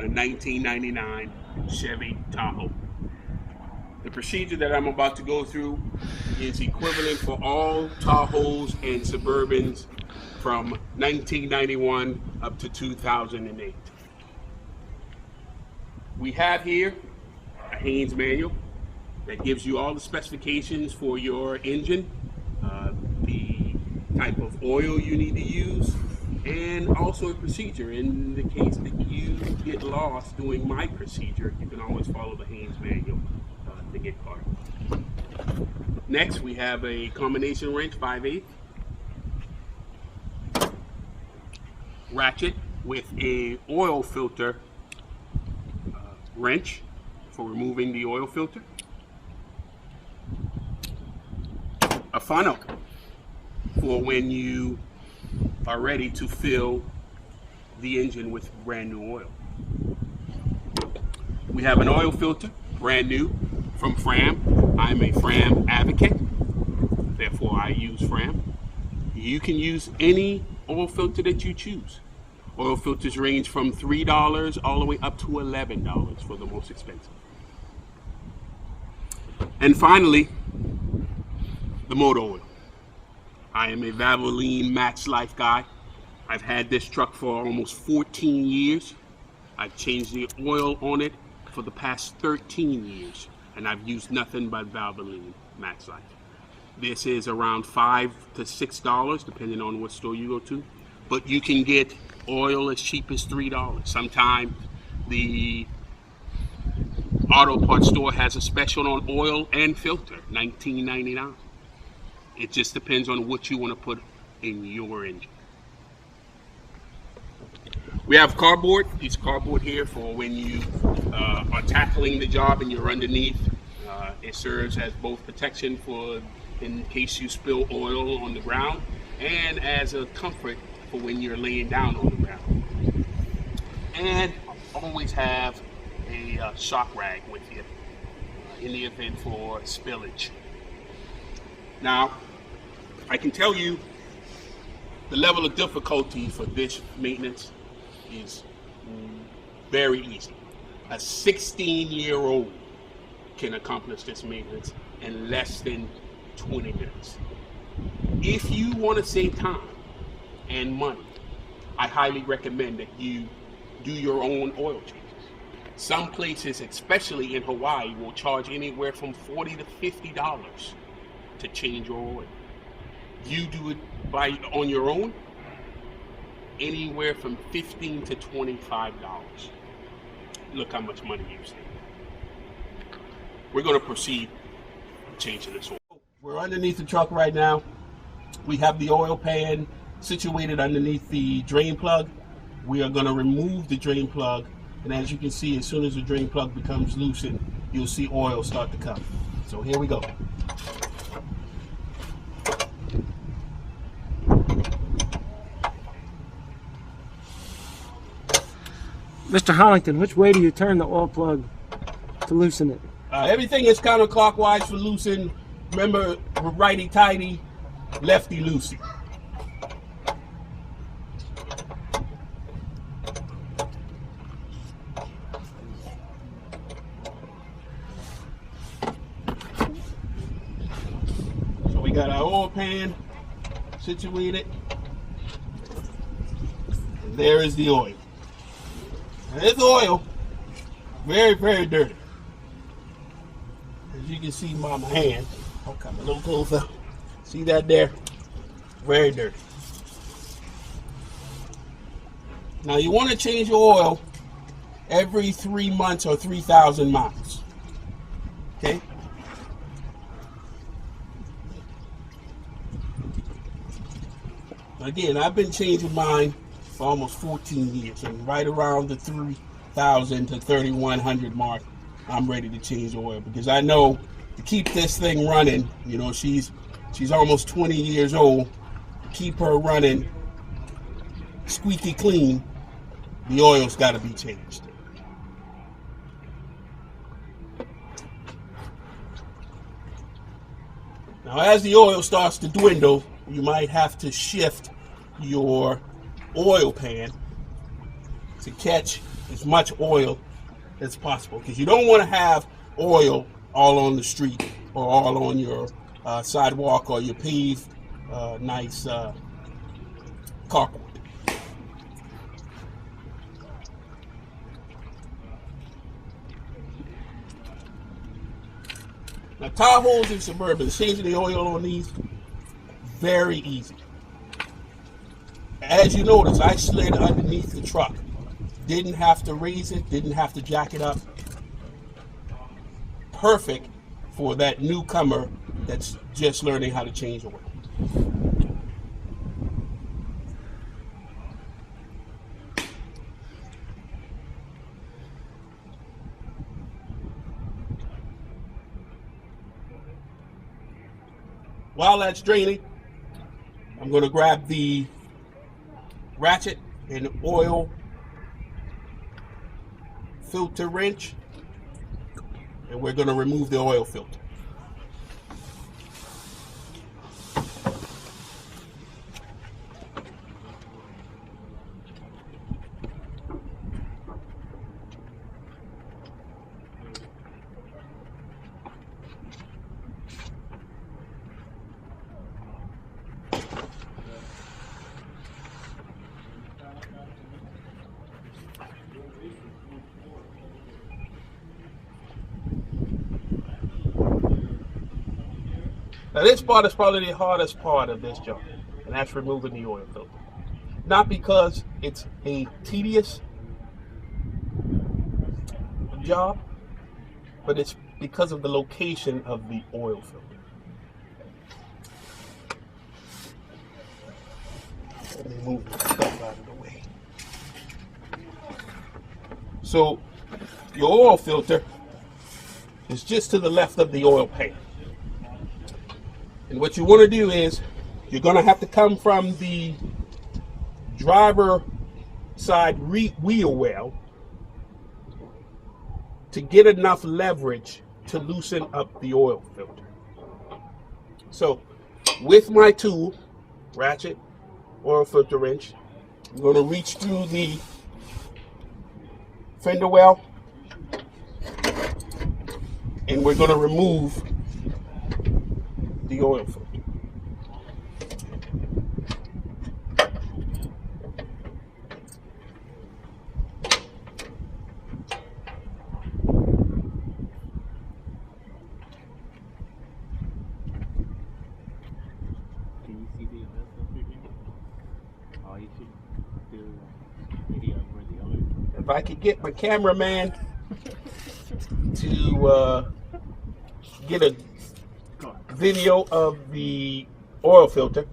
a 1999 Chevy Tahoe. The procedure that I'm about to go through is equivalent for all Tahoes and Suburbans from 1991 up to 2008. We have here a Haynes manual that gives you all the specifications for your engine, the type of oil you need to use, and also a procedure. In the case that you get lost doing my procedure, you can always follow the Haynes manual to get caught. Next, we have a combination wrench, 5/8, ratchet with a oil filter wrench for removing the oil filter, a funnel for when you are ready to fill the engine with brand new oil. We have an oil filter, brand new, from Fram. I'm a Fram advocate, therefore I use Fram. You can use any oil filter that you choose. Oil filters range from $3 all the way up to $11 for the most expensive. And finally, the motor oil. I am a Valvoline Max Life guy. I've had this truck for almost 14 years. I've changed the oil on it for the past 13 years, and I've used nothing but Valvoline Max Life. This is around $5 to $6, depending on what store you go to, but you can get oil as cheap as $3. Sometimes the auto parts store has a special on oil and filter, $19.99. It just depends on what you want to put in your engine. We have cardboard, piece of cardboard here for when you are tackling the job and you're underneath. It serves as both protection for in case you spill oil on the ground, and as a comfort for when you're laying down on the ground. And always have a shock rag with you in the event for spillage. Now, I can tell you the level of difficulty for this maintenance is very easy. A 16-year-old can accomplish this maintenance in less than 20 minutes. If you want to save time and money, I highly recommend that you do your own oil changes. Some places, especially in Hawaii, will charge anywhere from $40 to $50 to change your oil. You do it on your own, anywhere from $15 to $25. Look how much money you save. We're going to proceed changing this oil. We're underneath the truck right now. We have the oil pan situated underneath the drain plug. We are going to remove the drain plug, and as you can see, as soon as the drain plug becomes loosened, you'll see oil start to come. So here we go. Mr. Hollington, which way do you turn the oil plug to loosen it? Everything is counterclockwise for loosen. Remember, righty-tighty, lefty-loosey. So we got our oil pan situated. And there is the oil. And this oil, very, very dirty. As you can see by my hand, I'll come a little closer. See that there? Very dirty. Now you want to change your oil every 3 months or 3,000 miles. Okay? Again, I've been changing mine for almost 14 years, and right around the 3,000 to 3,100 mark, I'm ready to change the oil, because I know to keep this thing running, you know, she's almost 20 years old. To keep her running squeaky clean, the oil's got to be changed. Now, as the oil starts to dwindle, you might have to shift your oil pan to catch as much oil as possible, because you don't want to have oil all on the street or all on your sidewalk or your paved nice carport. Now, Tahoes and Suburbans, changing the oil on these, very easy. As you notice, I slid underneath the truck. Didn't have to raise it, didn't have to jack it up. Perfect for that newcomer that's just learning how to change oil. While that's draining, I'm going to grab the ratchet and oil filter wrench, and we're going to remove the oil filter. Now this part is probably the hardest part of this job, and that's removing the oil filter. Not because it's a tedious job, but it's because of the location of the oil filter. Let me move the stuff out of the way. So your oil filter is just to the left of the oil pan. And what you want to do is, you're going to have to come from the driver side wheel well to get enough leverage to loosen up the oil filter. So with my tool, ratchet, oil filter wrench, I'm going to reach through the fender well, and we're going to remove the oil filter. Can you see the other stuff again? Oh, you should do a video where the oil. If I could get my cameraman to get a video of the oil filter.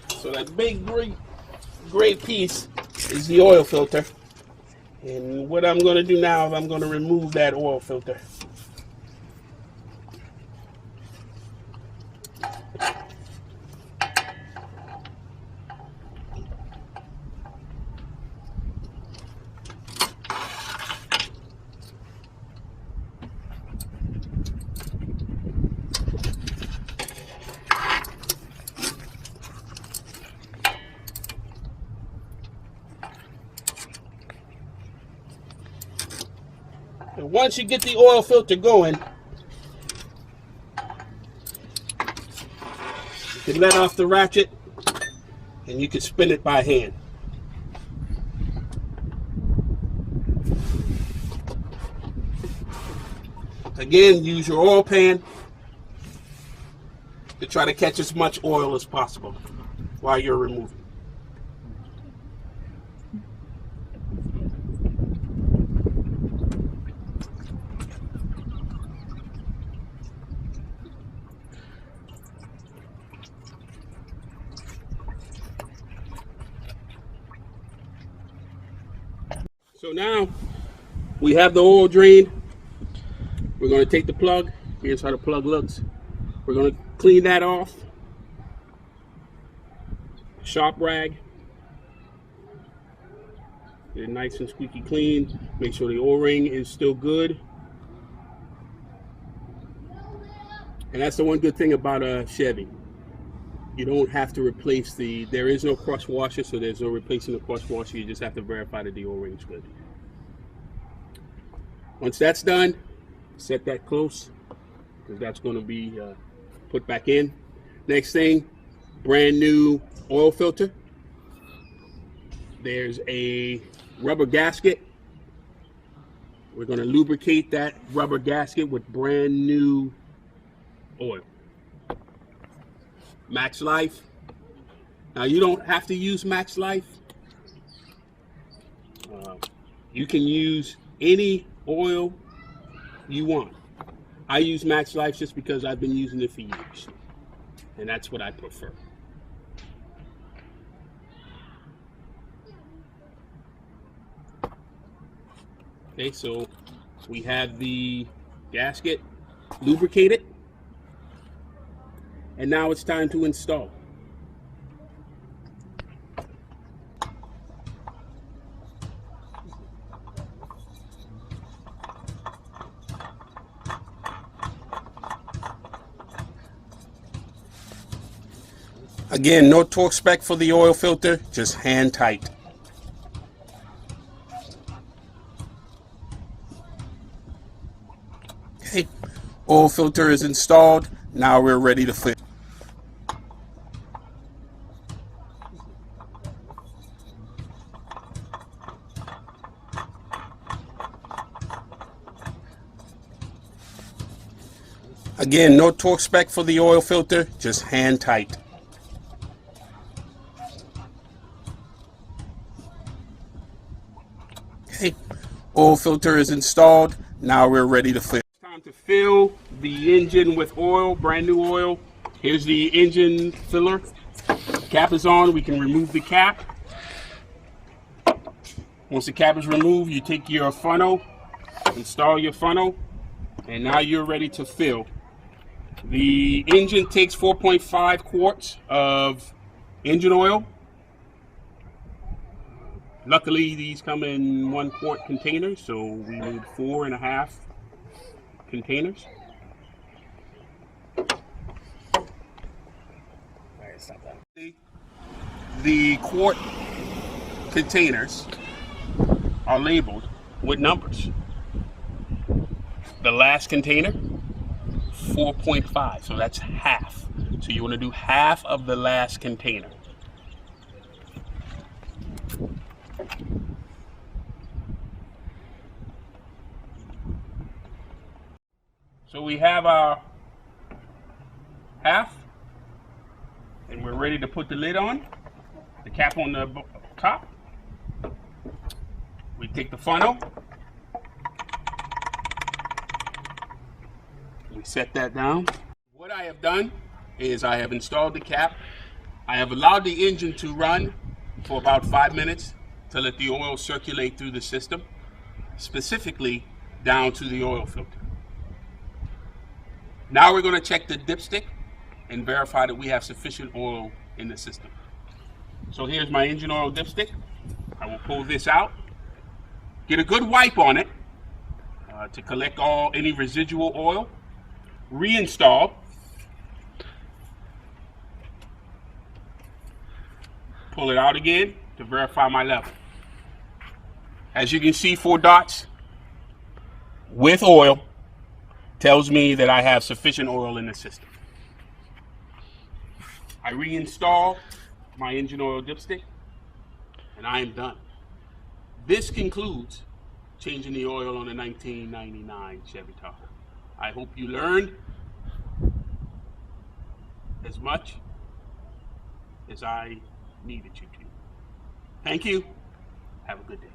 So that big gray piece is the oil filter, and what I'm going to do now is I'm going to remove that oil filter. And once you get the oil filter going, you can let off the ratchet and you can spin it by hand. Again, use your oil pan to try to catch as much oil as possible while you're removing. So now we have the oil drained. We're going to take the plug Here's how the plug looks. We're going to clean that off. Sharp rag. Get it nice and squeaky clean. Make sure the O-ring is still good. And that's the one good thing about a Chevy. You don't have to replace there is no cross washer, so there's no replacing the cross washer. You just have to verify that the O-ring is good. Once that's done, set that close, because that's going to be put back in. Next thing, brand new oil filter. There's a rubber gasket. We're going to lubricate that rubber gasket with brand new oil. Max Life. Now you don't have to use Max Life. You can use any oil you want. I use Max Life just because I've been using it for years, and that's what I prefer. Okay, so we have the gasket lubricated, and now it's time to install. Again, no torque spec for the oil filter, just hand tight. Okay, oil filter is installed. Now we're ready to fill. Again, no torque spec for the oil filter, just hand tight. Okay, oil filter is installed. Now we're ready to fill. It's time to fill the engine with oil, brand new oil. Here's the engine filler. Cap is on. We can remove the cap. Once the cap is removed, you take your funnel, install your funnel, and now you're ready to fill. The engine takes 4.5 quarts of engine oil. Luckily, these come in 1 quart containers, so we need 4.5 containers. The quart containers are labeled with numbers. The last container, 4.5, so that's half. So you want to do half of the last container. So we have our half, and we're ready to put the lid on, the cap on the top. We take the funnel, we set that down. What I have done is I have installed the cap. I have allowed the engine to run for about 5 minutes to let the oil circulate through the system, specifically down to the oil filter. Now we're going to check the dipstick and verify that we have sufficient oil in the system. So here's my engine oil dipstick. I will pull this out, get a good wipe on it to collect any residual oil, reinstall, pull it out again to verify my level. As you can see, 4 dots with oil tells me that I have sufficient oil in the system. I reinstall my engine oil dipstick, and I am done. This concludes changing the oil on a 1999 Chevy Tahoe. I hope you learned as much as I needed you to. Thank you. Have a good day.